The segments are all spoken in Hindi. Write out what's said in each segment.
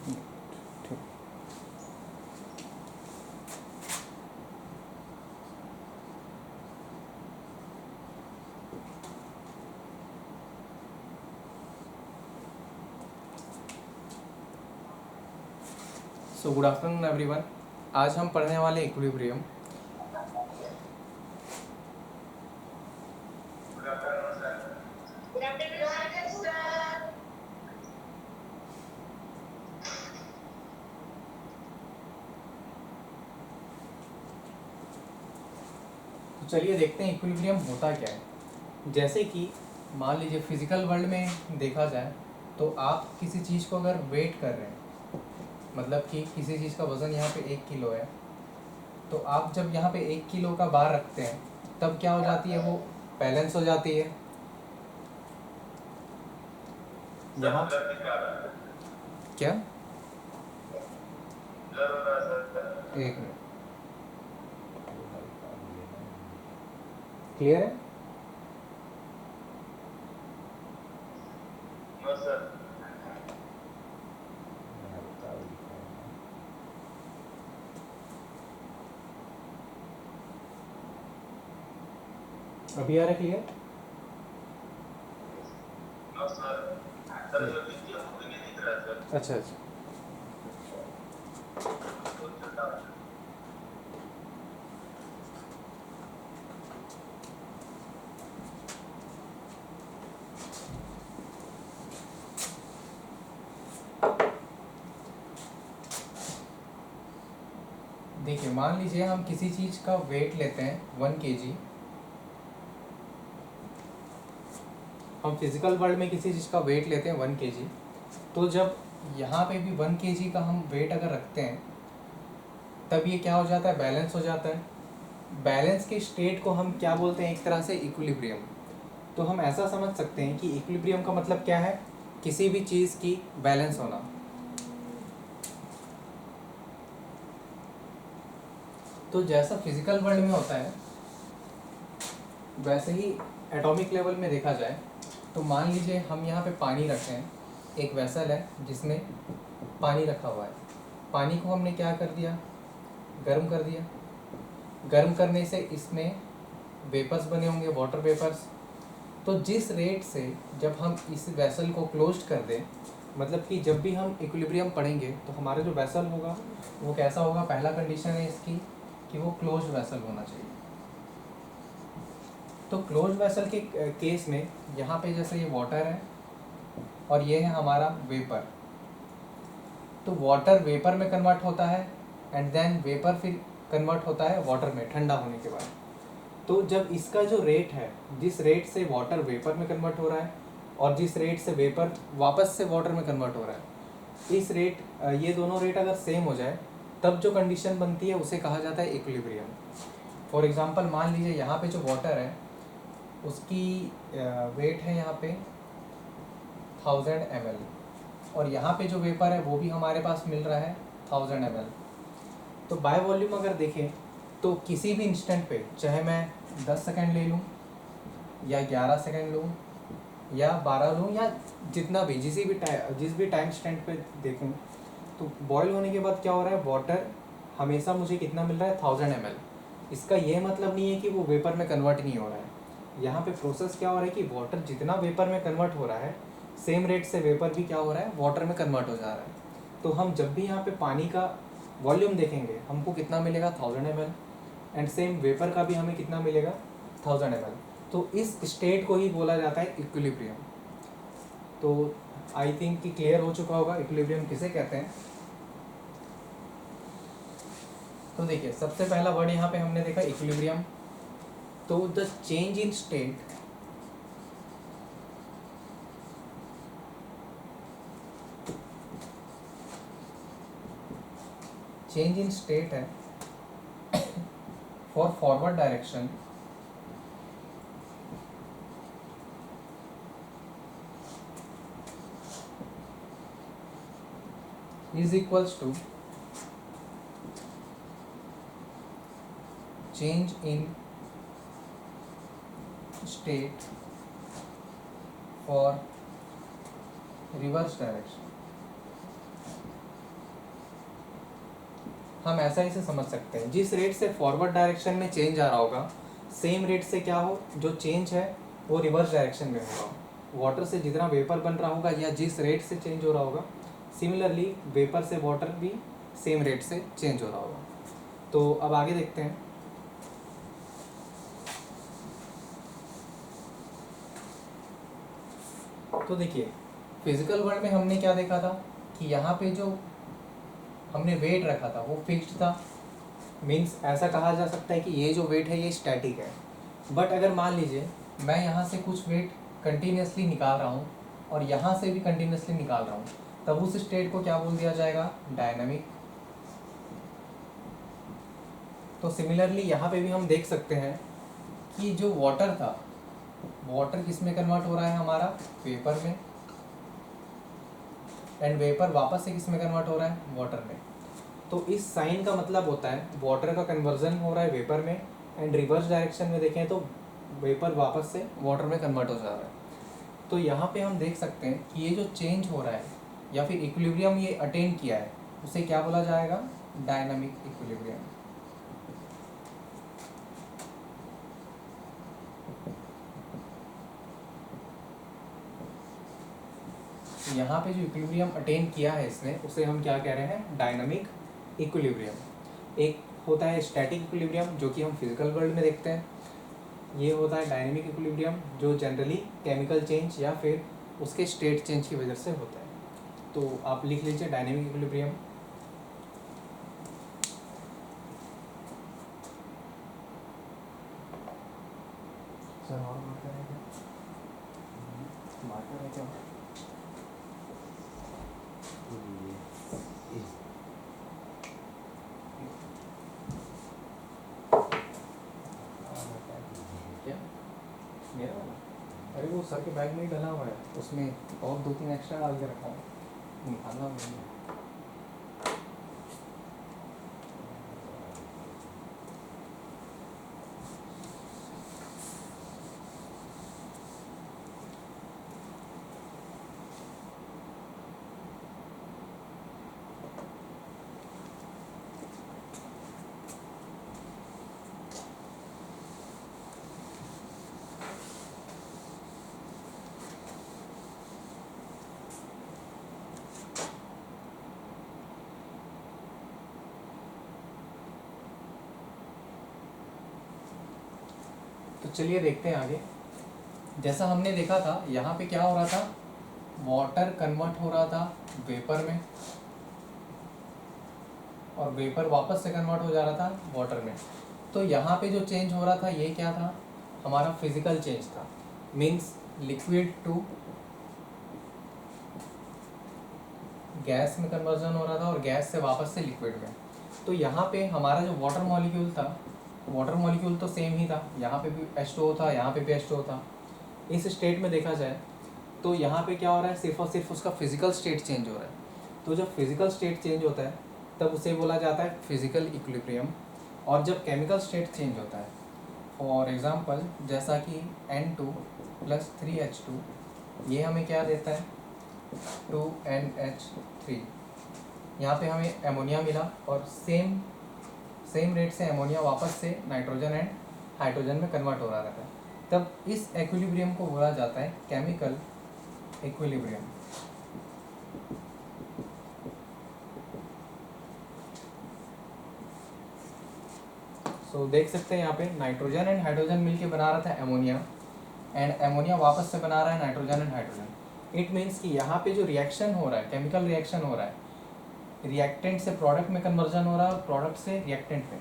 So good afternoon everyone. आज हम पढ़ने वाले इक्विलिब्रियम। तो चलिए देखते हैं इक्विलिब्रियम होता क्या है। जैसे कि मान लीजिए फिजिकल वर्ल्ड में देखा जाए तो आप किसी चीज़ को अगर वेट कर रहे हैं, मतलब कि किसी चीज़ का वज़न यहाँ पे 1 किलो है, तो आप जब यहाँ पे 1 किलो का बार रखते हैं तब क्या हो जाती है, वो बैलेंस हो जाती है। यहाँ क्या, एक मिनट, क्लियर है? अभी आ रहा है क्लियर? अच्छा अच्छा, देखिए मान लीजिए हम किसी चीज़ का वेट लेते हैं 1 kg। हम फिजिकल वर्ल्ड में किसी चीज़ का वेट लेते हैं 1 kg। तो जब यहाँ पे भी 1 kg का हम वेट अगर रखते हैं तब ये क्या हो जाता है, बैलेंस हो जाता है। बैलेंस की स्टेट को हम क्या बोलते हैं, एक तरह से इक्विलिब्रियम। तो हम ऐसा समझ सकते हैं कि इक्विलिब्रियम का मतलब क्या है, किसी भी चीज़ की बैलेंस होना। तो जैसा फिजिकल वर्ल्ड में होता है वैसे ही एटॉमिक लेवल में देखा जाए तो मान लीजिए हम यहाँ पे पानी रखे हैं, एक वेसल है जिसमें पानी रखा हुआ है। पानी को हमने क्या कर दिया, गर्म कर दिया। गर्म करने से इसमें वेपर्स बने होंगे, वाटर वेपर्स। तो जिस रेट से जब हम इस वेसल को क्लोज्ड कर दें, मतलब कि जब भी हम इक्विलिब्रियम पढ़ेंगे तो हमारा जो वेसल होगा वो कैसा होगा, पहला कंडीशन है इसकी कि वो क्लोज्ड वेसल होना चाहिए। तो क्लोज्ड वेसल के केस में यहाँ पे जैसे ये वाटर है और ये है हमारा वेपर। तो वाटर वेपर में कन्वर्ट होता है एंड देन वेपर फिर कन्वर्ट होता है वाटर में ठंडा होने के बाद। तो जब इसका जो रेट है, जिस रेट से वाटर वेपर में कन्वर्ट हो रहा है और जिस रेट से वेपर वापस से वाटर में कन्वर्ट हो रहा है, इस रेट, ये दोनों रेट अगर सेम हो जाए तब जो कंडीशन बनती है उसे कहा जाता है इक्विलिब्रियम। फॉर एग्जांपल मान लीजिए यहाँ पे जो वाटर है उसकी वेट है यहाँ पे 1000 ml और यहाँ पे जो वेपर है वो भी हमारे पास मिल रहा है 1000 ml। तो बाय वॉल्यूम अगर देखें तो किसी भी इंस्टेंट पे, चाहे मैं 10 सेकेंड ले लूँ या 11 सेकेंड लूँ या 12 लूँ या जितना भी जिस भी टाइम स्टैंड पे देखूँ, तो बॉयल होने के बाद क्या हो रहा है, वाटर हमेशा मुझे कितना मिल रहा है, 1000 ml। इसका ये मतलब नहीं है कि वो वेपर में कन्वर्ट नहीं हो रहा है। यहाँ पे प्रोसेस क्या हो रहा है कि वाटर जितना वेपर में कन्वर्ट हो रहा है सेम रेट से वेपर भी क्या हो रहा है, वाटर में कन्वर्ट हो जा रहा है। तो हम जब भी यहाँ पे पानी का वॉल्यूम देखेंगे हमको कितना मिलेगा, 1000 ml। एंड सेम वेपर का भी हमें कितना मिलेगा, 1000 ml। तो इस स्टेट को ही बोला जाता है इक्विलिब्रियम। तो आई थिंक कि क्लियर हो चुका होगा इक्विलिब्रियम किसे कहते हैं। तो देखिए सबसे पहला वर्ड यहाँ पे हमने देखा इक्विलिब्रियम। तो द चेंज इन स्टेट है for forward direction is equals to change in state for reverse direction। हम ऐसा इसे समझ सकते हैं, जिस रेट से फॉरवर्ड डायरेक्शन में चेंज आ रहा होगा, सेम रेट से क्या हो, जो चेंज है वो रिवर्स डायरेक्शन में होगा। वाटर से जितना वेपर बन रहा होगा या जिस रेट से चेंज हो रहा होगा, सिमिलरली वेपर से वाटर भी सेम रेट से चेंज हो रहा होगा। तो अब आगे देखते हैं। तो देखिए, फिजिकल वर्ल्ड में हमने क्या देखा था कि यहाँ पे जो हमने वेट रखा था वो फिक्स्ड था। मीन्स ऐसा कहा जा सकता है कि ये जो वेट है ये स्टैटिक है। बट अगर मान लीजिए मैं यहाँ से कुछ वेट कंटिन्यूसली निकाल रहा हूँ और यहाँ से भी कंटिन्यूसली निकाल रहा हूँ, तब उस स्टेट को क्या बोल दिया जाएगा, डायनामिक। तो सिमिलरली यहाँ पे भी हम देख सकते हैं कि जो वाटर था, वाटर किस में कन्वर्ट हो रहा है हमारा, वेपर में, एंड वेपर वापस से किस में कन्वर्ट हो रहा है, वाटर में। तो इस साइन का मतलब होता है वाटर का कन्वर्जन हो रहा है वेपर में, एंड रिवर्स डायरेक्शन में देखें तो वेपर वापस से वाटर में कन्वर्ट हो जा रहा है। तो यहाँ पे हम देख सकते हैं कि ये जो चेंज हो रहा है या फिर इक्विलिब्रियम ये अटेन किया है, उसे क्या बोला जाएगा, डायनामिक इक्विलिब्रियम। यहाँ पे जो इक्विलिब्रियम अटेन किया है इसने, उसे हम क्या कह रहे हैं, डायनामिक इक्विलिब्रियम। एक होता है स्टैटिक इक्विलिब्रियम जो कि हम फिजिकल वर्ल्ड में देखते हैं। ये होता है डायनेमिक इक्विलिब्रियम जो जनरली केमिकल चेंज या फिर उसके स्टेट चेंज की वजह से होता है। तो आप लिख लीजिए डायनेमिक इक्विलिब्रियम। सर और मार्कर है क्या, मार्कर है क्या? क्या मेरा वाला? अरे वो सर के बैग में ही डला हुआ है, उसमें और 2-3 एक्स्ट्रा डाल के रखा हूँ, निकालना नहीं है। तो चलिए देखते हैं आगे। जैसा हमने देखा था यहाँ पे क्या हो रहा था, वाटर कन्वर्ट हो रहा था वेपर में, और वेपर वापस से कन्वर्ट हो जा रहा था वाटर में। तो यहाँ पे जो चेंज हो रहा था ये क्या था, हमारा फिजिकल चेंज था। मीन्स लिक्विड टू गैस में कन्वर्जन हो रहा था और गैस से वापस से लिक्विड में। तो यहाँ पे हमारा जो वाटर मॉलिक्यूल था, वाटर मॉलिक्यूल तो सेम ही था, यहाँ पे भी H2O था, यहाँ पे भी H2O था। इस स्टेट में देखा जाए तो यहाँ पे क्या हो रहा है, सिर्फ और सिर्फ उसका फिजिकल स्टेट चेंज हो रहा है। तो जब फिजिकल स्टेट चेंज होता है तब उसे बोला जाता है फिजिकल इक्विलिब्रियम। और जब केमिकल स्टेट चेंज होता है, फॉर एग्जांपल जैसा कि N2 + 3H2, ये हमें क्या देता है, 2NH3। यहाँ पे हमें एमोनिया मिला और सेम रेट से एमोनिया वापस से नाइट्रोजन एंड हाइड्रोजन में कन्वर्ट हो रहा था। तब इस इक्विलिब्रियम को बोला जाता है केमिकल इक्विलिब्रियम। सो देख सकते हैं यहाँ पे नाइट्रोजन एंड हाइड्रोजन मिलके बना रहा था एमोनिया, एंड एमोनिया वापस से बना रहा है nitrogen and hydrogen. It means कि यहाँ पे जो रिएक्शन हो रहा है, केमिकल रिएक्शन हो रहा है, रिएक्टेंट से प्रोडक्ट में कन्वर्जन हो रहा है और प्रोडक्ट से रिएक्टेंट में।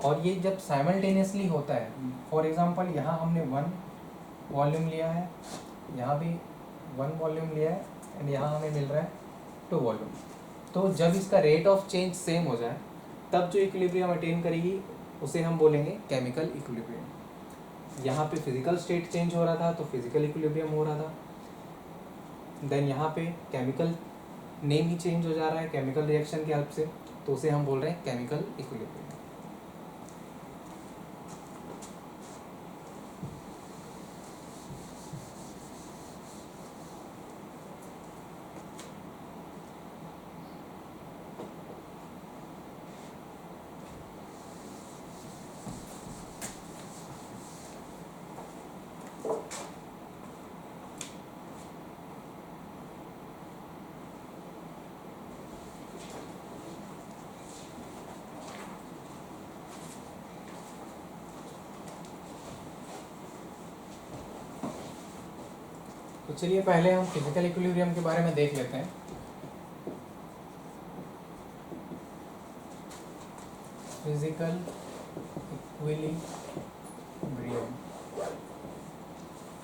और ये जब साइमल्टेनियसली होता है, फॉर एग्जांपल यहाँ हमने 1 वॉल्यूम लिया है, यहाँ भी 1 वॉल्यूम लिया है, एंड यहाँ हमें मिल रहा है 2 वॉल्यूम। तो जब इसका रेट ऑफ चेंज सेम हो जाए तब जो इक्विलिब्रियम अटेन करेगी उसे हम बोलेंगे केमिकल इक्विलिब्रियम। यहाँ पे फिजिकल स्टेट चेंज हो रहा था तो फिजिकल इक्विलिब्रियम हो रहा था। देन यहाँ पे केमिकल नेम ही चेंज हो जा रहा है केमिकल रिएक्शन के हेल्प से, तो उसे हम बोल रहे हैं केमिकल इक्विलिब्रियम। तो चलिए पहले हम फिजिकल इक्विलिब्रियम के बारे में देख लेते हैं। फिजिकल इक्विलिब्रियम,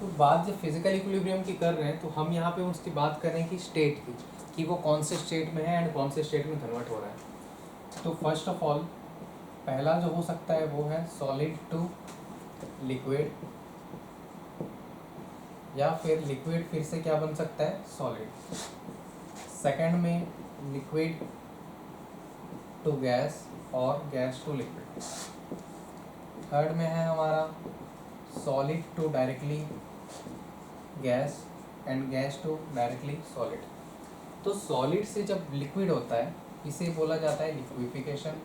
तो बात जब फिजिकल इक्विलिब्रियम की कर रहे हैं तो हम यहाँ पे उसकी बात कर रहे हैं कि स्टेट की, कि वो कौन से स्टेट में है एंड कौन से स्टेट में कन्वर्ट हो रहा है। तो फर्स्ट ऑफ ऑल पहला जो हो सकता है वो है सॉलिड टू लिक्विड, या फिर लिक्विड फिर से क्या बन सकता है, सॉलिड। सेकंड में लिक्विड टू गैस और गैस टू लिक्विड। थर्ड में है हमारा solid to directly gas and gas to directly solid. तो सॉलिड से जब लिक्विड होता है इसे बोला जाता है लिक्विफिकेशन,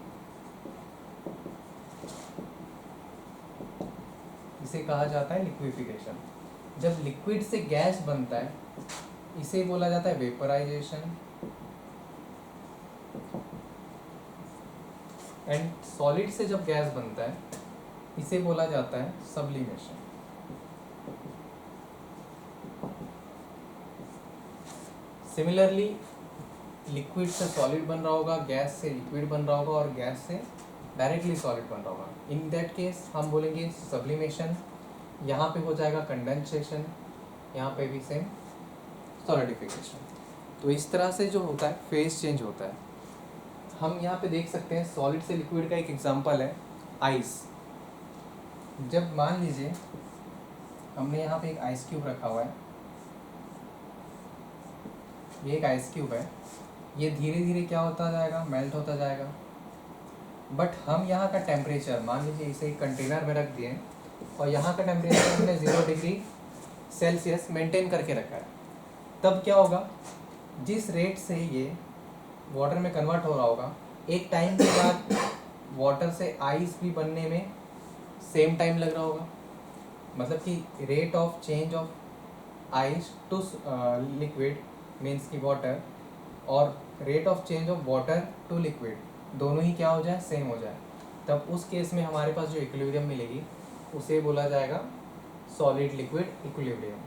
इसे कहा जाता है लिक्विफिकेशन। जब लिक्विड से गैस बनता है इसे बोला जाता है वेपराइजेशन, एंड सॉलिड से जब गैस बनता है इसे बोला जाता है सब्लिमेशन। सिमिलरली लिक्विड से सॉलिड बन रहा होगा, गैस से लिक्विड बन रहा होगा और गैस से डायरेक्टली सॉलिड बन रहा होगा। इन दैट केस हम बोलेंगे सब्लिमेशन। यहाँ पे हो जाएगा कंडेंसेशन, यहाँ पे भी सेम सॉलिडिफिकेशन। तो इस तरह से जो होता है फेज चेंज होता है। हम यहाँ पे देख सकते हैं सॉलिड से लिक्विड का एक एग्जांपल है आइस। जब मान लीजिए हमने यहाँ पे एक आइस क्यूब रखा हुआ है, ये एक आइस क्यूब है, ये धीरे धीरे क्या होता जाएगा, मेल्ट होता जाएगा। बट हम यहाँ का टेम्परेचर मान लीजिए इसे एक कंटेनर में रख दिए और यहाँ का टेम्परेचर हमने 0 डिग्री सेल्सियस मेंटेन करके रखा है। तब क्या होगा, जिस रेट से ये वाटर में कन्वर्ट हो रहा होगा, एक टाइम के बाद वाटर से आइस भी बनने में सेम टाइम लग रहा होगा। मतलब कि rate of change of ice to liquid means की वाटर, और rate of change of water to liquid दोनों ही क्या हो जाए, सेम हो जाए। तब उस केस में हमारे पास जो इक्विलिब्रियम मिलेगी उसे बोला जाएगा सॉलिड लिक्विड इक्विलिब्रियम।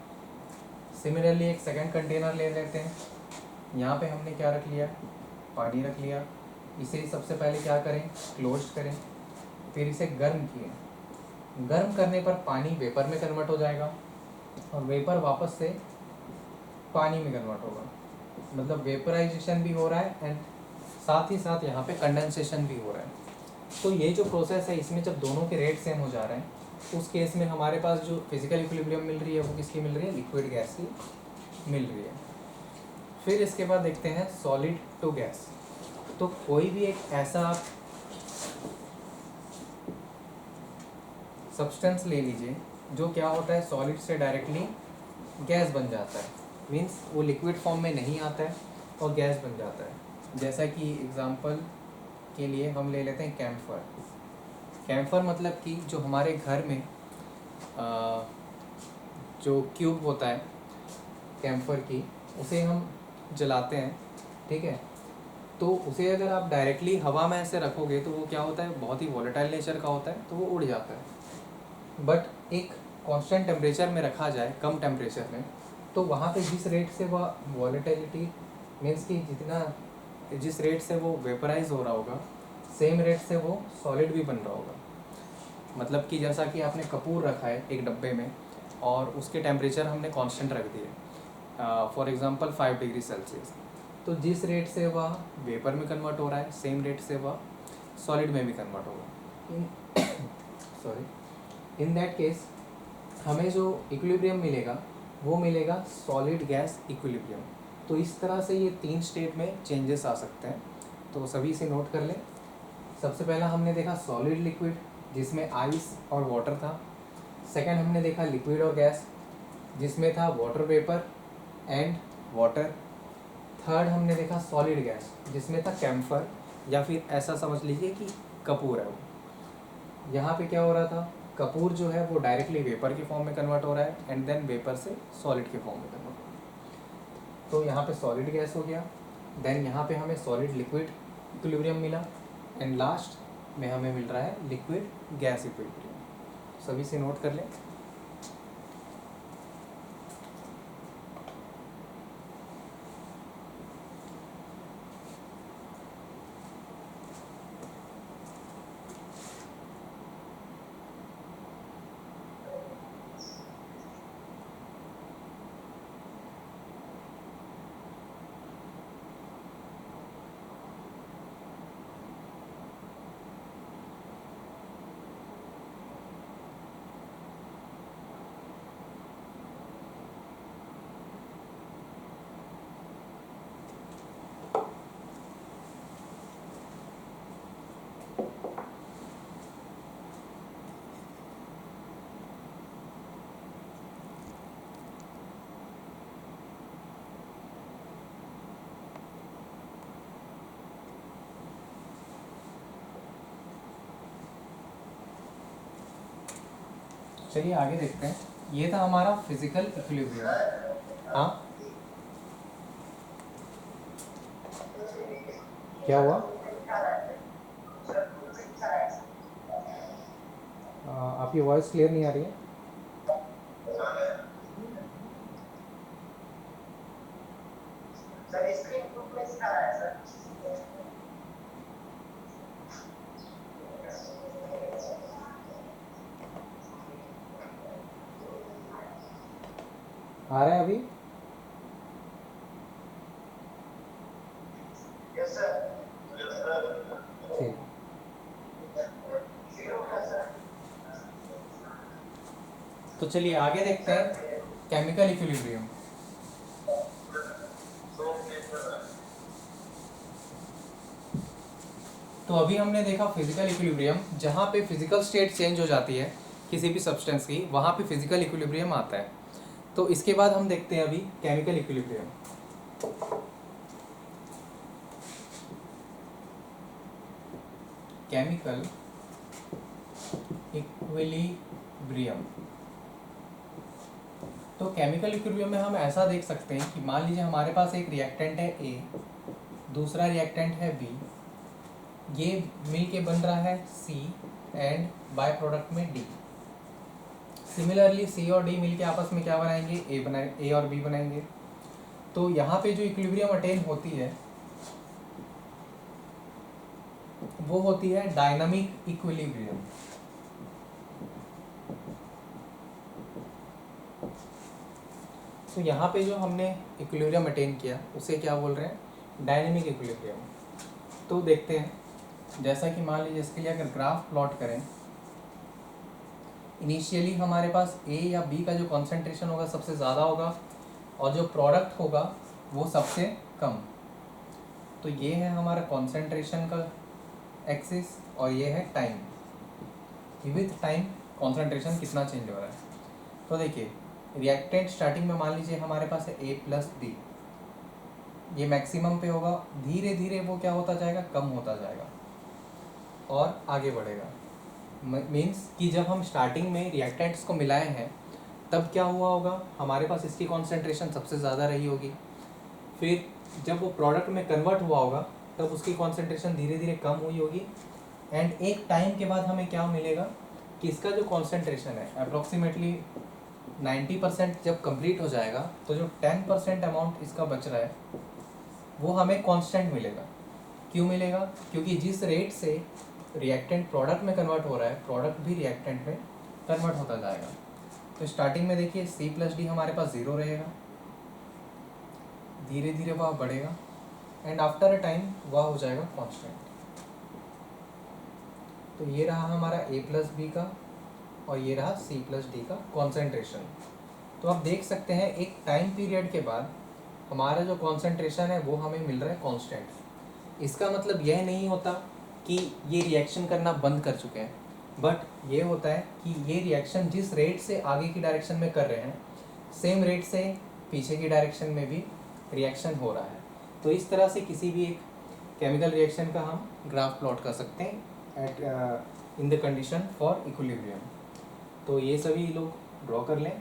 सिमिलरली एक सेकंड कंटेनर ले लेते हैं। यहाँ पे हमने क्या रख लिया, पानी रख लिया। इसे सबसे पहले क्या करें, क्लोज करें, फिर इसे गर्म किए। गर्म करने पर पानी वेपर में कन्वर्ट हो जाएगा और वेपर वापस से पानी में कन्वर्ट होगा। मतलब वेपराइजेशन भी हो रहा है एंड साथ ही साथ यहाँ पे कंडेंसेशन भी हो रहा है। तो ये जो प्रोसेस है इसमें जब दोनों के रेट सेम हो जा रहे हैं उस केस में हमारे पास जो फिजिकल इक्विलिब्रियम मिल रही है वो किसकी मिल रही है, लिक्विड गैस की मिल रही है। फिर इसके बाद देखते हैं सॉलिड टू गैस। तो कोई भी एक ऐसा सब्सटेंस ले लीजिए जो क्या होता है, सॉलिड से डायरेक्टली गैस बन जाता है। मीन्स वो लिक्विड फॉर्म में नहीं आता है और गैस बन जाता है। जैसा कि एग्जांपल के लिए हम ले लेते हैं कैम्फर। कैम्फर मतलब कि जो हमारे घर में जो क्यूब होता है कैम्फर की, उसे हम जलाते हैं, ठीक है। तो उसे अगर आप डायरेक्टली हवा में ऐसे रखोगे तो वो क्या होता है, बहुत ही वॉलेटाइल नेचर का होता है, तो वो उड़ जाता है। बट एक कांस्टेंट टेम्परेचर में रखा जाए, कम टेम्परेचर में, तो वहाँ पे जिस रेट से वह वॉलेटिलिटी मीन्स कि जिस रेट से वो वेपराइज हो रहा होगा, सेम रेट से वो सॉलिड भी बन रहा होगा। मतलब कि जैसा कि आपने कपूर रखा है एक डब्बे में और उसके टेम्परेचर हमने कांस्टेंट रख दिए, फॉर एग्जांपल 5 डिग्री सेल्सियस, तो जिस रेट से वह वेपर में कन्वर्ट हो रहा है सेम रेट से वह सॉलिड में भी कन्वर्ट होगा। सॉरी, इन दैट केस हमें जो इक्विलिब्रियम मिलेगा वो मिलेगा सॉलिड गैस इक्विलिब्रियम। तो इस तरह से ये 3 स्टेट में चेंजेस आ सकते हैं, तो सभी से नोट कर लें। सबसे पहला हमने देखा सॉलिड लिक्विड जिसमें आइस और वाटर था। सेकंड हमने देखा लिक्विड और गैस जिसमें था water vapour and water. Third हमने देखा सॉलिड गैस जिसमें था कैम्फर, या फिर ऐसा समझ लीजिए कि कपूर है वो। यहाँ पे क्या हो रहा था, कपूर जो है वो डायरेक्टली वेपर के फॉर्म में कन्वर्ट हो रहा है एंड देन वेपर से सॉलिड के फॉर्म में कन्वर्ट हो रहा है। तो यहाँ पे सॉलिड गैस हो गया, देन यहाँ पे हमें सॉलिड लिक्विड इक्विलिब्रियम मिला एंड लास्ट में हमें मिल रहा है लिक्विड गैस इक्विलिब्रियम। सभी से नोट कर लें। चलिए आगे देखते हैं। ये था हमारा फिजिकल इक्विलिब्रियम। हाँ, क्या हुआ? आपकी वॉइस क्लियर नहीं आ रही है। आ रहा है अभी? ठीक। तो चलिए आगे देखते हैं केमिकल इक्विलिब्रियम। तो अभी हमने देखा फिजिकल इक्विलिब्रियम, जहाँ पे फिजिकल स्टेट चेंज हो जाती है किसी भी सब्सटेंस की, वहाँ पे फिजिकल इक्विलिब्रियम आता है। तो इसके बाद हम देखते हैं अभी केमिकल इक्विलिब्रियम। Chemical equilibrium. तो केमिकल इक्विलिब्रियम में हम ऐसा देख सकते हैं कि मान लीजिए हमारे पास एक रिएक्टेंट है ए, दूसरा रिएक्टेंट है बी, ये मिल के बन रहा है सी एंड बाय प्रोडक्ट में डी। सिमिलरली सी और डी मिल के आपस में क्या बनाएंगे? ए और बी बनाएंगे। तो यहाँ पे जो इक्विलिब्रियम अटेन होती है वो होती है डायनामिक इक्विलिब्रियम। तो यहाँ पे जो हमने इक्विलिब्रियम अटेन किया उसे क्या बोल रहे हैं? Dynamic equilibrium. तो देखते हैं, जैसा कि मान लीजिए इसके लिए अगर ग्राफ प्लॉट करें, इनिशियली हमारे पास ए या बी का जो कॉन्सेंट्रेशन होगा सबसे ज़्यादा होगा और जो प्रोडक्ट होगा वो सबसे कम। तो ये है हमारा कॉन्सेंट्रेशन का एक्सिस और ये है टाइम, कि विथ टाइम कॉन्सेंट्रेशन कितना चेंज हो रहा है। तो देखिए रिएक्टेंट स्टार्टिंग में मान लीजिए हमारे पास है ए प्लस बी, ये मैक्सिमम पे होगा, धीरे धीरे वो क्या होता जाएगा? कम होता जाएगा और आगे बढ़ेगा। मीन्स कि जब हम स्टार्टिंग में रिएक्टेंट्स को मिलाए हैं तब क्या हुआ होगा? हमारे पास इसकी कॉन्सेंट्रेशन सबसे ज़्यादा रही होगी, फिर जब वो प्रोडक्ट में कन्वर्ट हुआ होगा तब उसकी कॉन्सेंट्रेशन धीरे धीरे कम हुई होगी, एंड एक टाइम के बाद हमें क्या मिलेगा कि इसका जो कॉन्सेंट्रेशन है अप्रॉक्सीमेटली 90% जब कंप्लीट हो जाएगा तो जो 10% अमाउंट इसका बच रहा है वो हमें कांस्टेंट मिलेगा। क्यों मिलेगा? क्योंकि जिस रेट से रिएक्टेंट प्रोडक्ट में कन्वर्ट हो रहा है, प्रोडक्ट भी रिएक्टेंट में कन्वर्ट होता जाएगा। तो स्टार्टिंग में देखिए सी प्लस डी हमारे पास 0 रहेगा, धीरे धीरे वह बढ़ेगा एंड आफ्टर अ टाइम वह हो जाएगा कांस्टेंट। तो ये रहा हमारा ए प्लस बी का और ये रहा सी प्लस डी का कॉन्सेंट्रेशन। तो आप देख सकते हैं एक टाइम पीरियड के बाद हमारा जो कॉन्सेंट्रेशन है वो हमें मिल रहा है कांस्टेंट। इसका मतलब यह नहीं होता कि ये रिएक्शन करना बंद कर चुके हैं, बट ये होता है कि ये रिएक्शन जिस रेट से आगे की डायरेक्शन में कर रहे हैं सेम रेट से पीछे की डायरेक्शन में भी रिएक्शन हो रहा है। तो इस तरह से किसी भी एक केमिकल रिएक्शन का हम ग्राफ प्लॉट कर सकते हैं at in the condition for equilibrium. तो ये सभी लोग ड्रॉ कर लें।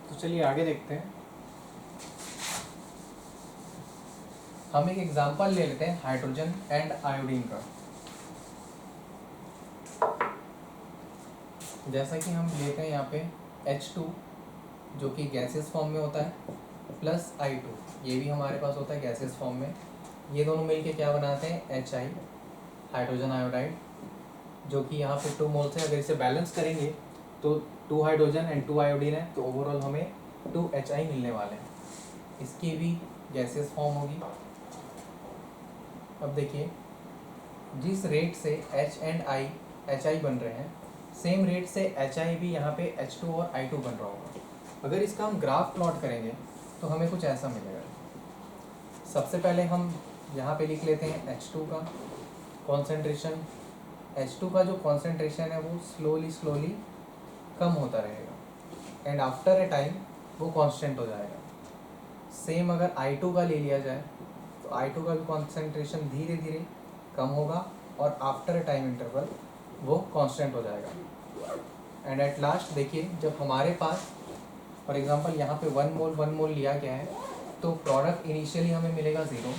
तो चलिए आगे देखते हैं। हम एक एग्जांपल ले लेते हैं हाइड्रोजन एंड आयोडीन का। जैसा कि हम लेते हैं यहाँ पे H2 जो कि गैसेस फॉर्म में होता है प्लस I2, ये भी हमारे पास होता है गैसेस फॉर्म में। ये दोनों मिलके क्या बनाते हैं? HI। हाइड्रोजन आयोडाइड, जो कि यहाँ पे 2 मोल्स है। अगर इसे बैलेंस करेंगे तो 2 हाइड्रोजन एंड 2 आयोडीन है, तो ओवरऑल हमें 2 HI मिलने वाले हैं। इसकी भी गैसेस फॉर्म होगी। अब देखिए, जिस रेट से H एंड I HI बन रहे हैं, सेम रेट से HI भी यहाँ पे H2 और I2 बन रहा होगा। अगर इसका हम ग्राफ प्लॉट करेंगे तो हमें कुछ ऐसा मिलेगा। सबसे पहले हम यहाँ पे लिख लेते हैं H2 का कॉन्सेंट्रेशन। H2 का जो कॉन्सेंट्रेशन है वो स्लोली कम होता रहेगा एंड आफ्टर ए टाइम वो कांस्टेंट हो जाएगा। सेम अगर I2 का ले लिया जाए तो I2 का भी कॉन्सेंट्रेशन धीरे धीरे कम होगा और आफ्टर ए टाइम इंटरवल वो कांस्टेंट हो जाएगा। एंड एट लास्ट देखिए, जब हमारे पास फॉर एग्जांपल यहाँ पे 1 मोल लिया गया है, तो प्रोडक्ट इनिशियली हमें मिलेगा 0,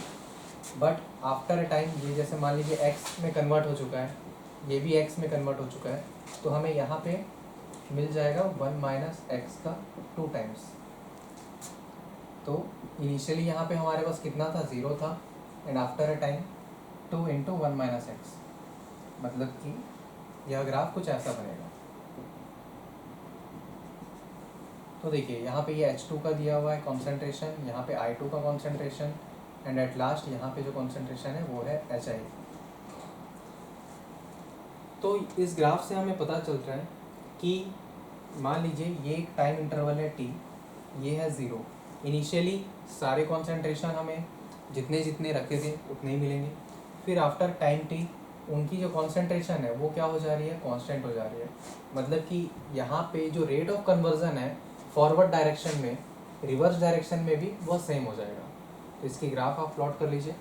बट आफ्टर ए टाइम ये जैसे मान लीजिए x में कन्वर्ट हो चुका है, ये भी x में कन्वर्ट हो चुका है, तो हमें यहाँ पे मिल जाएगा 1 माइनस एक्स का 2 टाइम्स। तो इनिशियली यहाँ पे हमारे पास कितना था, 0 था, and after a time 2 into 1 minus x, मतलब कि यह ग्राफ कुछ ऐसा बनेगा। तो देखिए यहाँ पे ये H2 का दिया हुआ है कॉन्सेंट्रेशन, यहाँ पे I2 का कॉन्सेंट्रेशन, एंड एट लास्ट यहाँ पे जो कॉन्सेंट्रेशन है वो है HI। तो इस ग्राफ से हमें पता चल रहा है कि मान लीजिए ये एक टाइम इंटरवल है T, ये है 0। इनिशियली सारे कॉन्सेंट्रेशन हमें जितने जितने रखे थे उतने ही मिलेंगे, फिर आफ्टर टाइम T उनकी जो कॉन्सेंट्रेशन है वो क्या हो जा रही है, कांस्टेंट हो जा रही है। मतलब कि यहाँ पे जो रेट ऑफ कन्वर्जन है फॉरवर्ड डायरेक्शन में, रिवर्स डायरेक्शन में भी वो सेम हो जाएगा। तो इसकी ग्राफ आप प्लॉट कर लीजिए।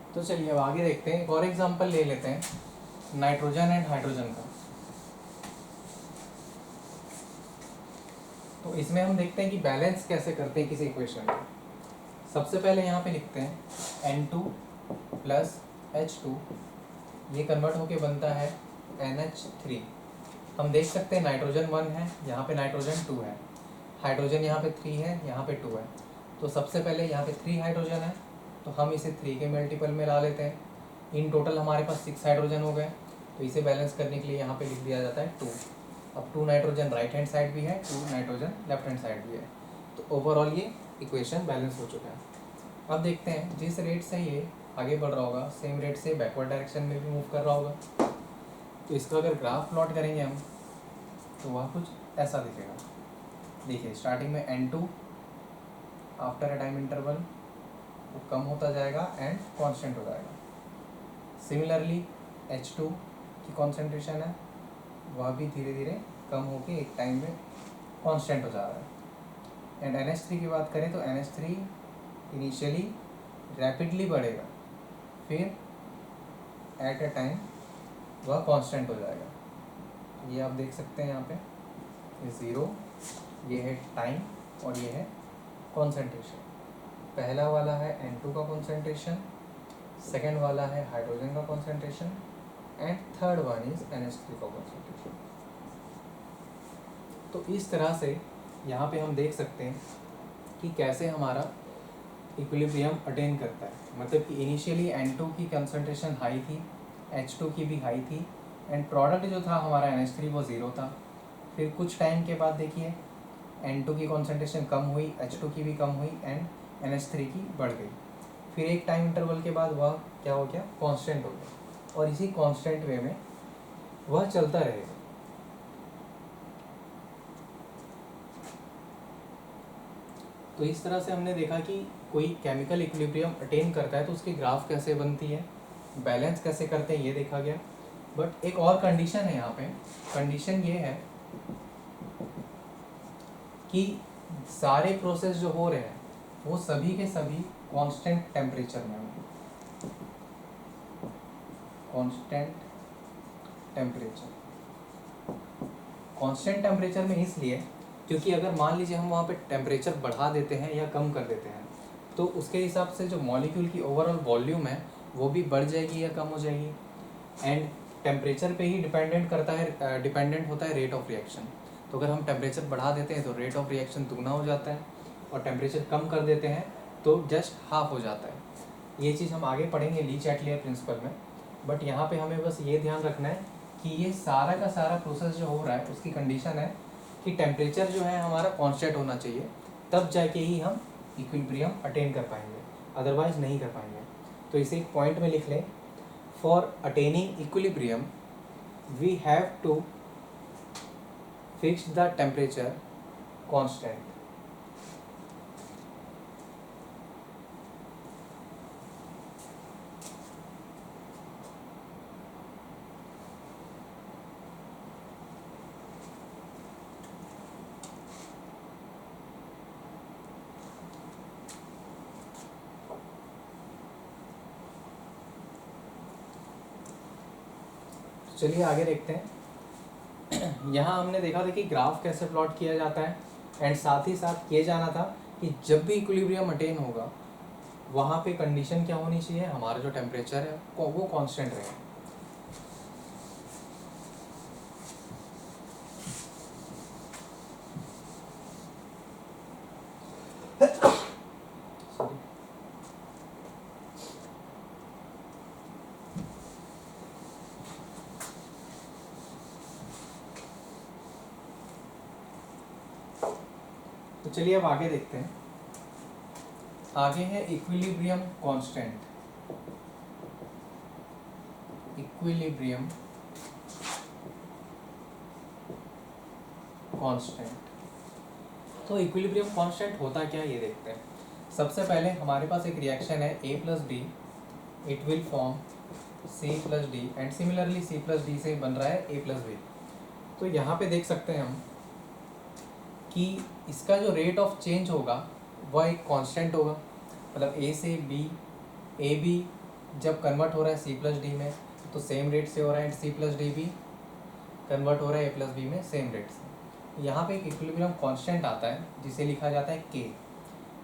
तो चलिए अब आगे देखते हैं, एक और एग्जांपल ले लेते हैं नाइट्रोजन एंड हाइड्रोजन का। तो इसमें हम देखते हैं कि बैलेंस कैसे करते हैं किसी इक्वेशन में। सबसे पहले यहाँ पे लिखते हैं N2 प्लस H2, ये कन्वर्ट होके बनता है NH3। हम देख सकते हैं नाइट्रोजन 1 है, यहाँ पे नाइट्रोजन 2 है, हाइड्रोजन यहाँ पे 3 है, यहाँ पे 2 है। तो सबसे पहले यहाँ पे 3 हाइड्रोजन है, तो हम इसे 3 के मल्टीपल में ला लेते हैं। इन टोटल हमारे पास 6 हाइड्रोजन हो गए, तो इसे बैलेंस करने के लिए यहाँ पे लिख दिया जाता है 2। अब 2 नाइट्रोजन राइट हैंड साइड भी है, 2 नाइट्रोजन लेफ्ट हैंड साइड भी है, तो ओवरऑल ये इक्वेशन बैलेंस हो चुका है। अब देखते हैं जिस रेट से ये आगे बढ़ रहा होगा, सेम रेट से बैकवर्ड डायरेक्शन में भी मूव कर रहा होगा। तो इसका अगर ग्राफ प्लॉट करेंगे हम, तो वह कुछ ऐसा दिखेगा। देखिए स्टार्टिंग में N2, after a time interval वो कम होता जाएगा एंड कांस्टेंट हो जाएगा। सिमिलरली H2 की कॉन्सेंट्रेशन है, वह भी धीरे धीरे कम होके एक टाइम में कांस्टेंट हो जा रहा है। एंड NH3 की बात करें तो NH3 इनिशियली रैपिडली बढ़ेगा, फिर एट अ टाइम वह कांस्टेंट हो जाएगा। ये आप देख सकते हैं यहाँ पे, ये 0, ये है टाइम और ये है कॉन्सेंट्रेशन। पहला वाला है N2 का कॉन्सेंट्रेशन, सेकेंड वाला है हाइड्रोजन का concentration, and third one is NH3 का कॉन्सेंट्रेशन। तो इस तरह से यहाँ पे हम देख सकते हैं कि कैसे हमारा इक्विलिब्रियम अटेन करता है। मतलब कि इनिशियली N2 की कंसंट्रेशन हाई थी, H2 की भी हाई थी, एंड प्रोडक्ट जो था हमारा NH3 वो 0 था। फिर कुछ टाइम के बाद देखिए N2 की कंसंट्रेशन कम हुई, H2 की भी कम हुई, एंड NH3 की बढ़ गई। फिर एक टाइम इंटरवल के बाद वह क्या हो गया, कांस्टेंट हो गया, और इसी कांस्टेंट वे में वह चलता रहेगा। तो इस तरह से हमने देखा कि कोई केमिकल इक्विलिब्रियम अटेन करता है तो उसकी ग्राफ कैसे बनती है, बैलेंस कैसे करते हैं, ये देखा गया। बट एक और कंडीशन है यहाँ पे। कंडीशन ये है कि सारे प्रोसेस जो हो रहे हैं वो सभी के सभी कांस्टेंट टेम्परेचर में होंगे, कांस्टेंट टेम्परेचर। कांस्टेंट टेम्परेचर में इसलिए क्योंकि अगर मान लीजिए हम वहाँ पे टेम्परेचर बढ़ा देते हैं या कम कर देते हैं तो उसके हिसाब से जो मॉलिक्यूल की ओवरऑल वॉल्यूम है वो भी बढ़ जाएगी या कम हो जाएगी। एंड टेम्परेचर पे ही डिपेंडेंट होता है रेट ऑफ रिएक्शन। तो अगर हम टेम्परेचर बढ़ा देते हैं तो रेट ऑफ रिएक्शन दुगना हो जाता है, और टेम्परेचर कम कर देते हैं तो जस्ट हाफ हो जाता है। ये चीज़ हम आगे पढ़ेंगे ली चैटलियर प्रिंसिपल में। बट यहाँ पे हमें बस ये ध्यान रखना है कि ये सारा का सारा प्रोसेस जो हो रहा है उसकी कंडीशन है कि टेम्परेचर जो है हमारा कांस्टेंट होना चाहिए, तब जाके ही हम इक्विलिब्रियम अटेन कर पाएंगे, अदरवाइज नहीं कर पाएंगे। तो इसे एक पॉइंट में लिख लें, for attaining equilibrium we have to fix the temperature constant. चलिए आगे देखते हैं। यहाँ हमने देखा था कि ग्राफ कैसे प्लॉट किया जाता है, एंड साथ ही साथ ये जाना था कि जब भी इक्विलिब्रियम अटेन होगा वहाँ पे कंडीशन क्या होनी चाहिए, हमारा जो टेम्परेचर है वो कांस्टेंट रहे। तो चलिए अब आगे देखते हैं। आगे है इक्विलिब्रियम कांस्टेंट। Equilibrium constant. तो इक्विलिब्रियम कांस्टेंट होता क्या है ये देखते हैं। सबसे पहले हमारे पास एक रिएक्शन है A plus D, it will form C plus D, and similarly C plus D से बन रहा है A प्लस बी। तो यहाँ पे देख सकते हैं हम कि इसका जो रेट ऑफ चेंज होगा वह एक कांस्टेंट होगा। मतलब A से B, ए बी जब कन्वर्ट हो रहा है C प्लस डी में तो सेम रेट से हो रहा है, एंड C प्लस डी भी कन्वर्ट हो रहा है A प्लस बी में सेम रेट से। यहाँ पे एक इक्विलिब्रियम कांस्टेंट आता है जिसे लिखा जाता है K।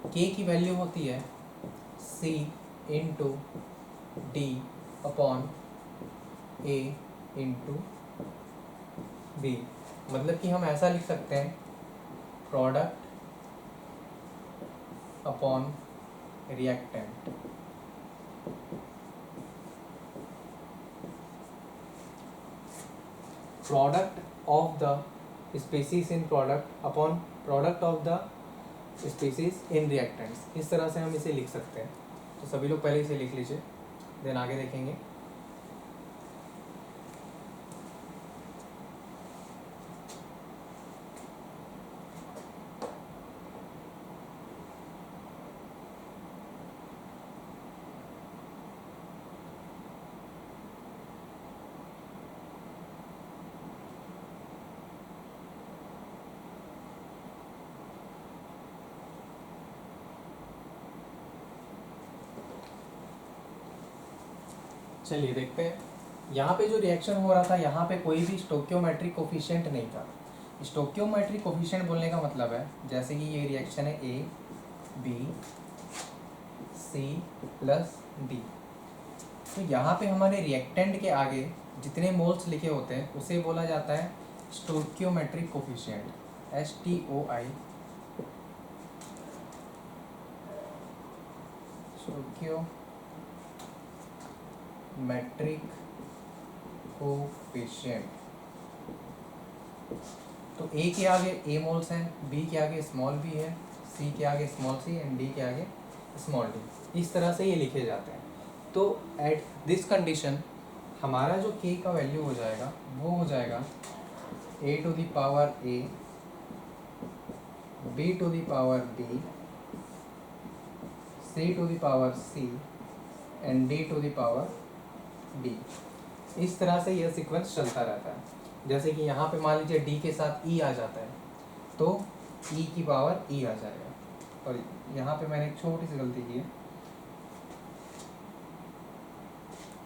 K की वैल्यू होती है C into D upon A into B. मतलब कि हम ऐसा लिख सकते हैं, product upon reactant. Product of the species in product upon product of the species in reactants. इस तरह से हम इसे लिख सकते हैं। तो सभी लोग पहले इसे लिख लीजिए, देन आगे देखेंगे। चलिए देखते हैं। यहाँ पे जो रिएक्शन हो रहा था यहाँ पे कोई भी स्टोक्योमेट्रिक कोफिशिएंट नहीं था। स्टोक्योमेट्रिक कोफिशिएंट बोलने का मतलब है जैसे कि ये रिएक्शन है A B C plus D, तो यहाँ पे हमारे रिएक्टेंट के आगे जितने मोल्स लिखे होते हैं उसे बोला जाता है stoichiometric coefficient, STOI, stoichiometric coefficient. तो ए के आगे ए मोल्स हैं, बी के आगे स्मॉल बी है, सी के आगे स्मॉल सी, एंड डी के आगे स्मॉल डी। इस तरह से ये लिखे जाते हैं। तो एट दिस कंडीशन हमारा जो के का वैल्यू हो जाएगा वो हो जाएगा a to the power a, b to the power b, C to the power C and D to the power D। इस तरह से यह सीक्वेंस चलता रहता है। जैसे कि यहाँ पे मान लीजिए D के साथ E आ जाता है तो E की पावर E आ जाएगा। और यहाँ पे मैंने एक छोटी सी गलती की है,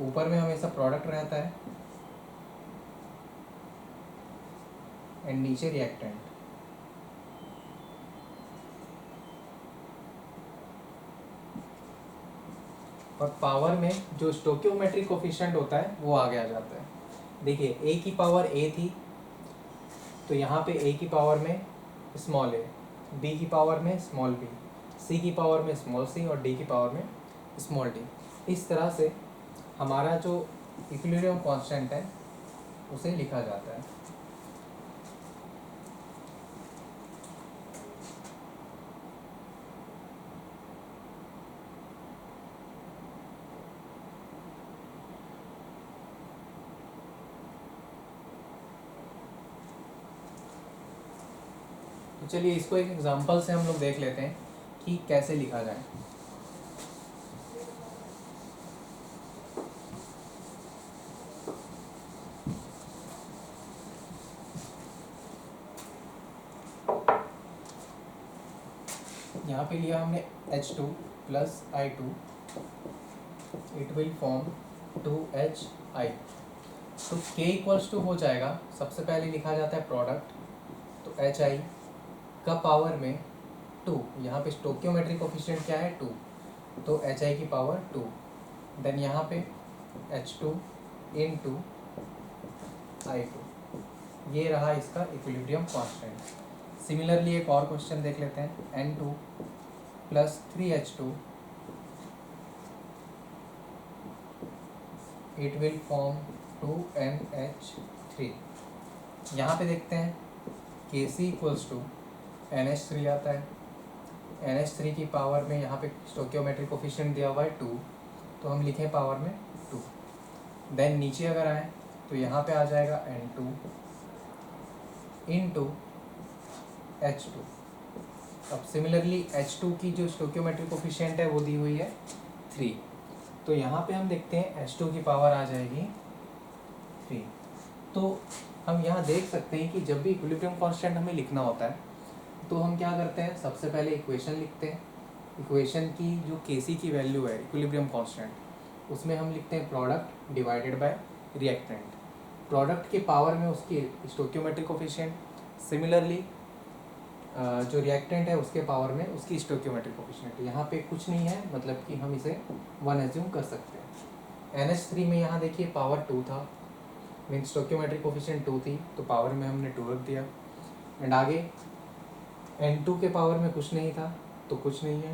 ऊपर में हमेशा प्रोडक्ट रहता है एंड नीचे रिएक्टेंट। और पावर में जो स्टोकियोमेट्रिक कोफिशिएंट होता है वो आगे आ जाता है। देखिए A की पावर A थी तो यहाँ पे A की पावर में स्मॉल a, B की पावर में स्मॉल b, C की पावर में स्मॉल c और D की पावर में स्मॉल d। इस तरह से हमारा जो इक्विलिब्रियम कांस्टेंट है उसे लिखा जाता है। तो चलिए इसको एक एग्जांपल से हम लोग देख लेते हैं कि कैसे लिखा जाए। यहाँ पे लिया हमने H2 plus I2, it will form 2HI। तो K इक्वल्स टू हो जाएगा, सबसे पहले लिखा जाता है प्रोडक्ट, तो HI का पावर में 2, यहाँ पे स्टोकियोमेट्रिक कोफिशिएंट क्या है 2, तो HI की पावर 2, देन यहाँ पे H2 इनटू I2, ये रहा इसका इक्विलिब्रियम कांस्टेंट। सिमिलरली एक और क्वेश्चन देख लेते हैं, N2 plus 3H2 it will form 2NH3। यहाँ पे देखते हैं Kc इक्वल्स टू NH3 आता है, NH3 की पावर में यहाँ पे स्टोकियोमेट्रिक कोफिशिएंट दिया हुआ है 2, तो हम लिखें पावर में 2। देन नीचे अगर आए तो यहाँ पे आ जाएगा N2 इनटू H2। अब सिमिलरली H2 की जो स्टोकियोमेट्रिक कोफिशिएंट है वो दी हुई है 3, तो यहाँ पे हम देखते हैं H2 की पावर आ जाएगी 3। तो हम यहाँ देख सकते हैं कि जब भी इक्विलिब्रियम कांस्टेंट हमें लिखना होता है तो हम क्या करते हैं, सबसे पहले इक्वेशन लिखते हैं। इक्वेशन की जो Kc की वैल्यू है इक्विलिब्रियम कांस्टेंट, उसमें हम लिखते हैं product divided by reactant. Product के पावर में उसकी स्टोकियोमेट्रिक कोफिशिएंट, सिमिलरली जो रिएक्टेंट है उसके पावर में उसकी स्टोकियोमेट्रिक कोफिशिएंट। यहाँ पे कुछ नहीं है, मतलब कि हम इसे 1 एज्यूम कर सकते हैं। NH3 में यहाँ देखिए पावर 2 था, मीन स्टोकियोमेट्रिक कोफिशिएंट 2 थी, तो पावर में हमने 2 रख दिया। एंड आगे N2 के पावर में कुछ नहीं था तो कुछ नहीं है।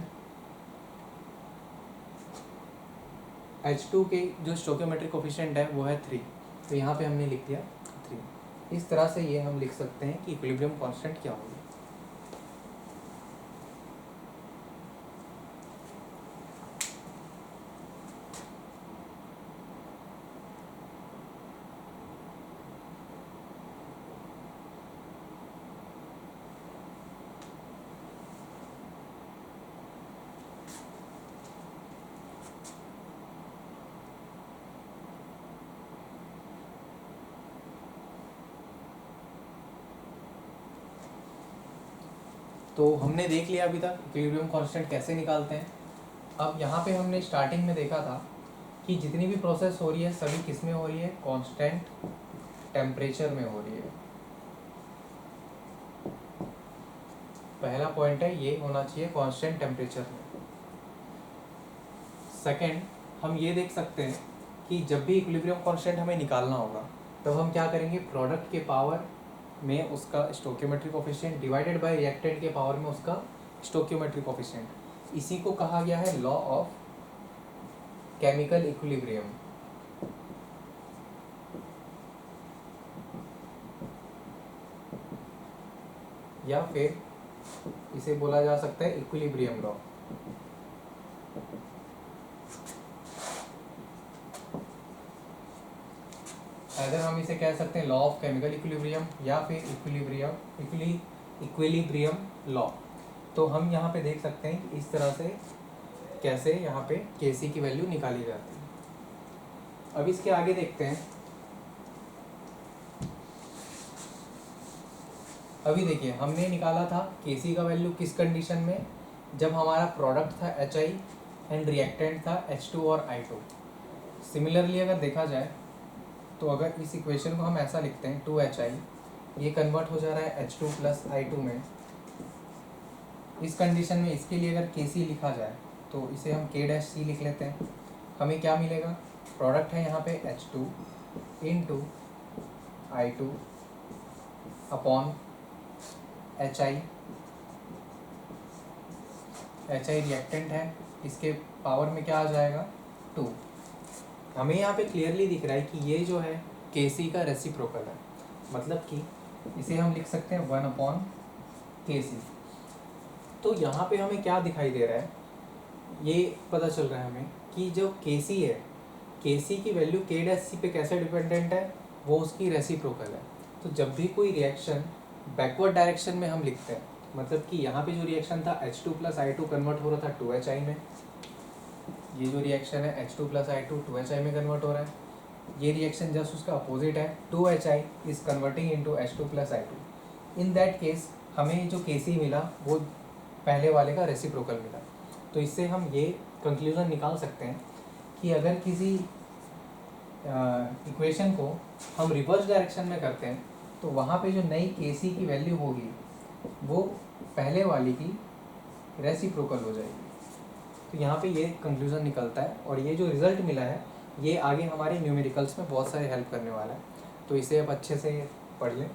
H2 के जो स्टोकियोमेट्रिक कोफिशिएंट है वो है 3, तो यहाँ पे हमने लिख दिया 3। इस तरह से ये हम लिख सकते हैं कि इक्विलिब्रियम कांस्टेंट क्या होगी। तो हमने देख लिया अभी तक इक्विलिब्रियम कांस्टेंट कैसे निकालते हैं। अब यहाँ पे हमने स्टार्टिंग में देखा था कि जितनी भी प्रोसेस हो रही है सभी किस में हो रही है, कांस्टेंट टेम्परेचर में हो रही है। पहला पॉइंट है ये होना चाहिए कांस्टेंट टेम्परेचर में। सेकंड, हम ये देख सकते हैं कि जब भी इक्विलिब्रियम कांस्टेंट हमें निकालना होगा तब हम क्या करेंगे, प्रोडक्ट के पावर में उसका स्टोकियोमेट्रिक कोफिशिएंट डिवाइडेड बाय रिएक्टेंट के पावर में उसका स्टोकियोमेट्रिक कोफिशिएंट। इसी को कहा गया है लॉ ऑफ केमिकल इक्विलिब्रियम। या फिर इसे बोला जा सकता है इक्विलिब्रियम लॉ। अगर हम इसे कह सकते हैं लॉ ऑफ केमिकल इक्विलिब्रियम या फिर इक्विलिब्रियम लॉ। तो हम यहाँ पे देख सकते हैं कि इस तरह से कैसे यहाँ पे के सी की वैल्यू निकाली जाती है। अब इसके आगे देखते हैं। अभी देखिए हमने निकाला था के सी का वैल्यू किस कंडीशन में, जब हमारा प्रोडक्ट था एच आई एंड रिएक्टेंट था H2 और I2। सिमिलरली अगर देखा जाए तो अगर इस इक्वेशन को हम ऐसा लिखते हैं 2HI, ये कन्वर्ट हो जा रहा है H2 प्लस I2 में। इस कंडीशन में इसके लिए अगर के सी लिखा जाए तो इसे हम के डैश सी लिख लेते हैं। हमें क्या मिलेगा, प्रोडक्ट है यहाँ पे H2 into I2 upon HI reactant है, इसके पावर में क्या आ जाएगा 2। हमें यहाँ पे क्लियरली दिख रहा है कि ये जो है के सी का रेसिप्रोकल है, मतलब कि इसे हम लिख सकते हैं 1 अपॉन के सी। तो यहाँ पे हमें क्या दिखाई दे रहा है, ये पता चल रहा है हमें कि जो के सी है, के सी की वैल्यू के डैश सी पे कैसे डिपेंडेंट है, वो उसकी रेसिप्रोकल है। तो जब भी कोई रिएक्शन बैकवर्ड डायरेक्शन में हम लिखते हैं, मतलब कि यहाँ पे जो रिएक्शन था H2 प्लस I2 कन्वर्ट हो रहा था 2HI में, ये जो रिएक्शन है H2 प्लस I2 2HI में कन्वर्ट हो रहा है। ये रिएक्शन जस्ट उसका अपोजिट है, 2HI is converting into H2 plus I2। In that case हमें जो KC मिला वो पहले वाले का रेसिप्रोकल मिला। तो इससे हम ये कंक्लूजन निकाल सकते हैं कि अगर किसी इक्वेशन को हम रिवर्स डायरेक्शन में करते हैं तो वहाँ पे जो नई KC की वैल्यू होगी वो पहले वाली की रेसिप्रोकल हो जाएगी। तो यहाँ पे ये कंक्लूजन निकलता है, और ये जो रिज़ल्ट मिला है ये आगे हमारे न्यूमेरिकल्स में बहुत सारे हेल्प करने वाला है। तो इसे अब अच्छे से पढ़ लें।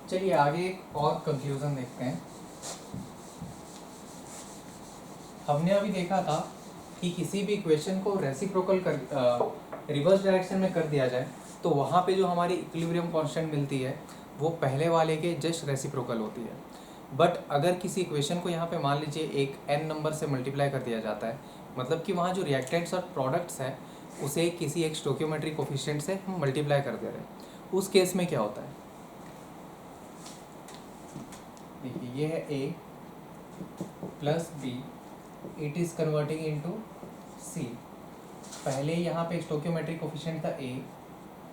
चलिए आगे एक और कंक्लूजन देखते हैं। हमने अभी देखा था कि किसी भी इक्वेशन को रेसिप्रोकल कर रिवर्स डायरेक्शन में कर दिया जाए तो वहाँ पे जो हमारी इक्विलिब्रियम कांस्टेंट मिलती है वो पहले वाले के जस्ट रेसिप्रोकल होती है। बट अगर किसी इक्वेशन को यहाँ पे मान लीजिए एक n नंबर से मल्टीप्लाई कर दिया जाता है, मतलब कि वहाँ जो रिएक्टेंट्स और प्रोडक्ट्स हैं उसे किसी एक स्टोकियोमेट्रिक कोफिशिएंट से हम मल्टीप्लाई कर दे रहे हैं, उस केस में क्या होता है। देखिए ये है a plus b, it is converting into c। पहले यहाँ पे स्टोकियोमेट्रिक कोफिशिएंट था a,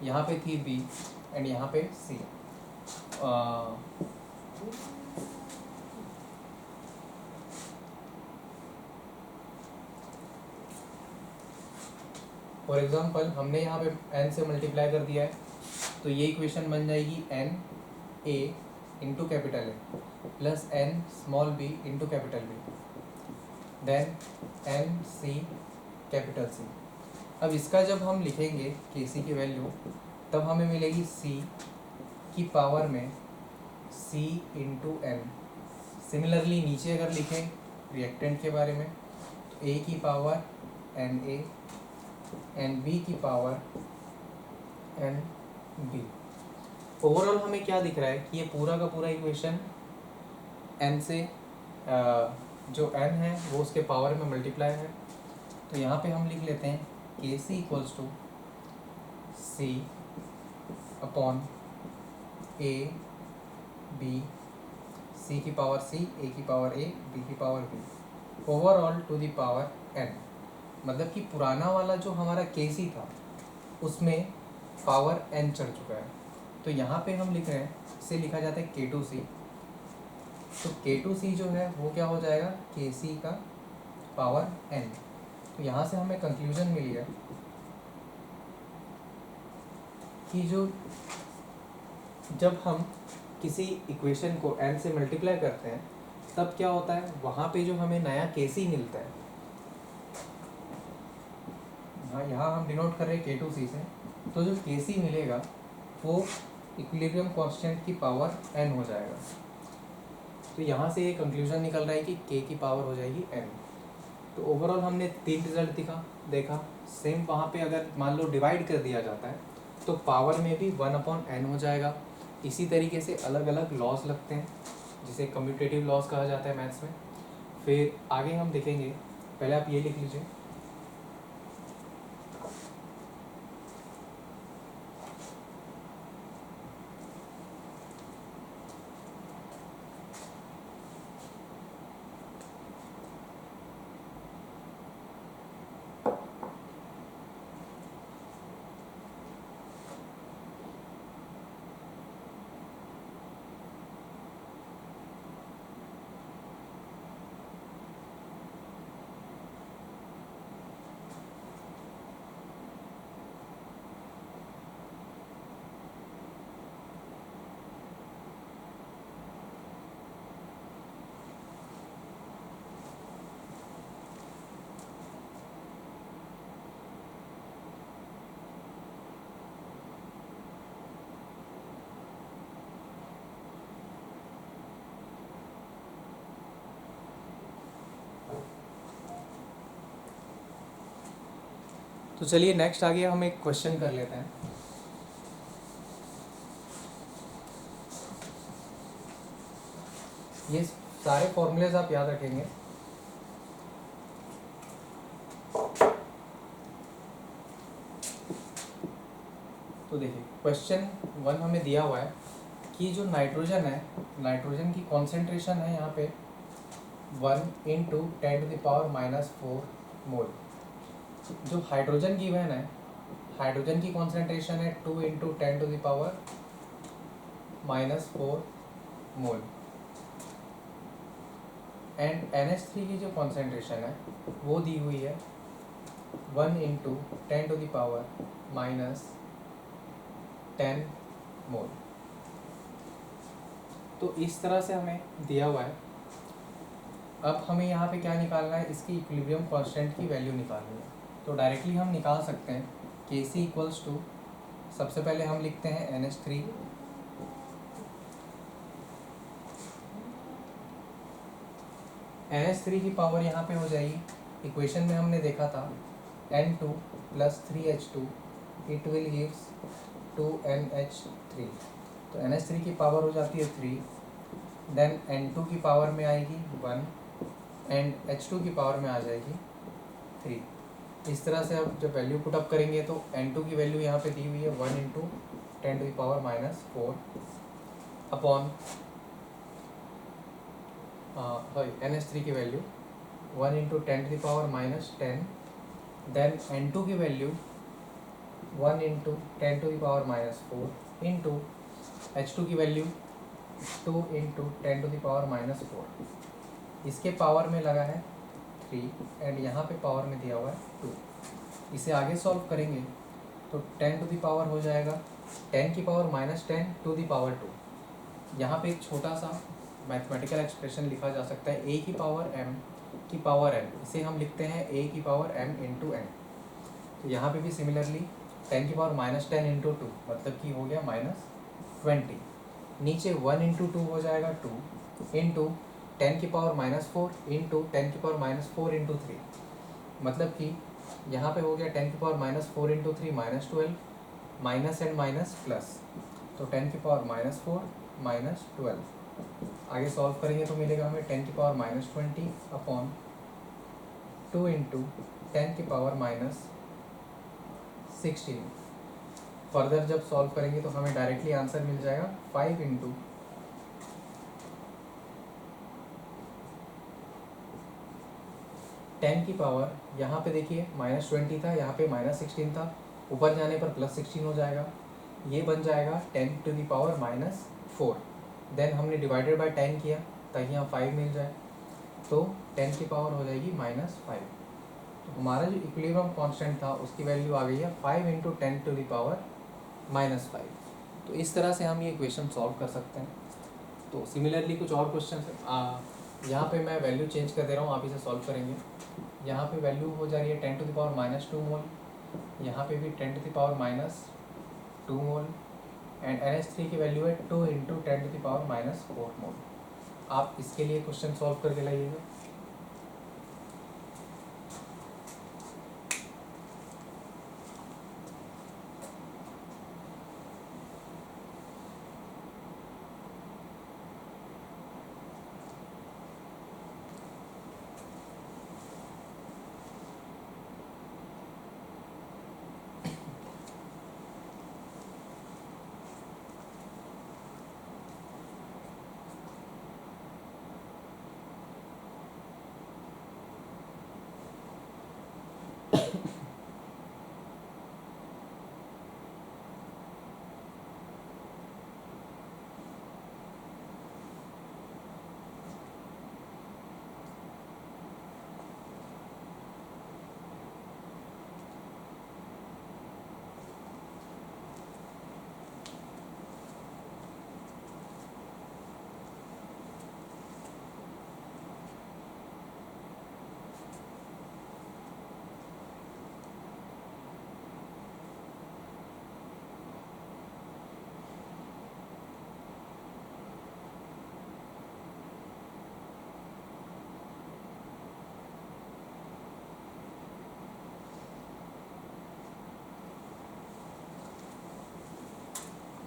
यहाँ पे थी b एंड यहाँ पे c। फॉर एग्जांपल हमने यहाँ पे n से मल्टीप्लाई कर दिया है तो ये इक्वेशन बन जाएगी n a into capital A plus n small b into capital B then n c capital C। अब इसका जब हम लिखेंगे KC की वैल्यू तब हमें मिलेगी c की पावर में c इंटू n। सिमिलरली नीचे अगर लिखें रिएक्टेंट के बारे में तो a की power n a and b की पावर n b। ओवरऑल हमें क्या दिख रहा है कि ये पूरा का पूरा इक्वेशन n से जो n है वो उसके पावर में मल्टीप्लाई है। तो यहाँ पे हम लिख लेते हैं KC equals to C upon A B, C की पावर C, A की पावर A, B की power B, overall to the power n। मतलब कि पुराना वाला जो हमारा केसी था उसमें पावर n चढ़ चुका है। तो यहाँ पे हम लिख रहे हैं, इसे लिखा जाता है K2C। तो K2C जो है वो क्या हो जाएगा, KC का पावर n। तो यहाँ से हमें कंक्लूजन मिल गया कि जो जब हम किसी इक्वेशन को n से मल्टीप्लाई करते हैं तब क्या होता है, वहाँ पे जो हमें नया KC मिलता है, यहाँ हम डिनोट कर रहे हैं K2C से, तो जो KC मिलेगा वो इक्विलिब्रियम कांस्टेंट की पावर n हो जाएगा। तो यहाँ से ये कंक्लूजन निकल रहा है कि K की पावर हो जाएगी n। तो ओवरऑल हमने 3 रिजल्ट देखा। सेम वहाँ पे अगर मान लो डिवाइड कर दिया जाता है तो पावर में भी 1/n हो जाएगा। इसी तरीके से अलग अलग लॉस लगते हैं जिसे कम्यूटेटिव लॉस कहा जाता है मैथ्स में। फिर आगे हम देखेंगे, पहले आप ये लिख लीजिए। तो चलिए नेक्स्ट आगे हम एक क्वेश्चन कर लेते हैं। ये सारे फॉर्मूलेज आप याद रखेंगे। तो देखिए क्वेश्चन 1 हमें दिया हुआ है कि जो नाइट्रोजन है, नाइट्रोजन की कॉन्सेंट्रेशन है यहाँ पे 1 × 10⁻⁻⁴ मोल। जो हाइड्रोजन की वैन है, हाइड्रोजन की कॉन्सेंट्रेशन है 2 × 10⁻⁻⁴ मोल। एंड NH3 की जो कॉन्सेंट्रेशन है वो दी हुई है 1 × 10⁻10 मोल। तो इस तरह से हमें दिया हुआ है। अब हमें यहाँ पे क्या निकालना है, इसकी इक्विलिब्रियम कांस्टेंट की वैल्यू निकालनी है। तो डायरेक्टली हम निकाल सकते हैं Kc इक्वल्स टू, सबसे पहले हम लिखते हैं NH3, NH3 की पावर यहाँ पे हो जाएगी, इक्वेशन में हमने देखा था N2 + 3H2 it will gives 2NH3। तो NH3 की पावर हो जाती है 3, देन N2 की पावर में आएगी 1 एंड H2 की पावर में आ जाएगी 3। इस तरह से अब जब वैल्यू पुट अप करेंगे तो N2 की वैल्यू यहाँ पे दी हुई है 1 × 10⁻⁴ अपॉन NH3 की वैल्यू 1 × 10⁻⁻10, देन N2 की वैल्यू 1 × 10⁻⁴ इंटू H2 की वैल्यू 2 × 10⁻⁴। इसके पावर में लगा है 3 एंड यहाँ पे पावर में दिया हुआ है 2। इसे आगे सॉल्व करेंगे तो 10 टू द पावर हो जाएगा 10⁻⁻10 टू द पावर 2। यहाँ पे एक छोटा सा मैथमेटिकल एक्सप्रेशन लिखा जा सकता है a की पावर m की पावर n। इसे हम लिखते हैं a की पावर m × n। तो यहाँ पे भी सिमिलरली 10⁻⁻10 × 2 मतलब कि हो गया -20। नीचे 1 × 2 हो जाएगा 2 इंटू 10⁻⁴ इंटू 10⁻⁴ इंटू 3, मतलब कि यहाँ पे हो गया 10⁻⁴ into 3 -12, minus and minus plus, तो 10⁻⁴ -12। आगे सॉल्व करेंगे तो मिलेगा हमें 10⁻⁻20 अपॉन 2 × 10⁻⁻16। फर्दर जब सॉल्व करेंगे तो हमें डायरेक्टली आंसर मिल जाएगा 5 × 10⁻⁻16 10 की पावर यहाँ पे देखिए -20 था, यहाँ पे -16 था, ऊपर जाने पर +16 हो जाएगा। ये बन जाएगा 10⁻⁻4। देन हमने डिवाइडेड बाय 10 किया ताकि यहाँ 5 मिल जाए, तो 10 की पावर हो जाएगी -5। तो हमारा जो इक्विलिब्रियम कांस्टेंट था उसकी वैल्यू आ गई है 5 × 10⁻⁻5। तो इस तरह से हम ये इक्वेशन सॉल्व कर सकते हैं। तो सिमिलरली कुछ और क्वेश्चन यहाँ पे मैं वैल्यू चेंज कर दे रहा हूँ, आप इसे सॉल्व करेंगे। यहाँ पे वैल्यू हो जा रही है 10⁻⁻2 मोल, यहाँ पे भी 10⁻⁻2 मोल, एंड NH3 की वैल्यू है 2 × 10⁻⁻4 मोल। आप इसके लिए क्वेश्चन सॉल्व करके लाइएगा।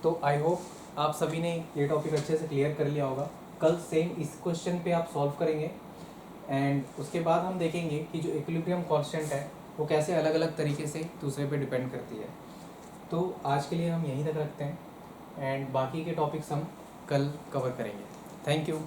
तो आई होप आप सभी ने ये टॉपिक अच्छे से क्लियर कर लिया होगा। कल सेम इस क्वेश्चन पे आप सॉल्व करेंगे, एंड उसके बाद हम देखेंगे कि जो इक्विलिब्रियम कांस्टेंट है वो कैसे अलग अलग तरीके से दूसरे पे डिपेंड करती है। तो आज के लिए हम यहीं तक रखते हैं, एंड बाकी के टॉपिक्स हम कल कवर करेंगे। Thank you.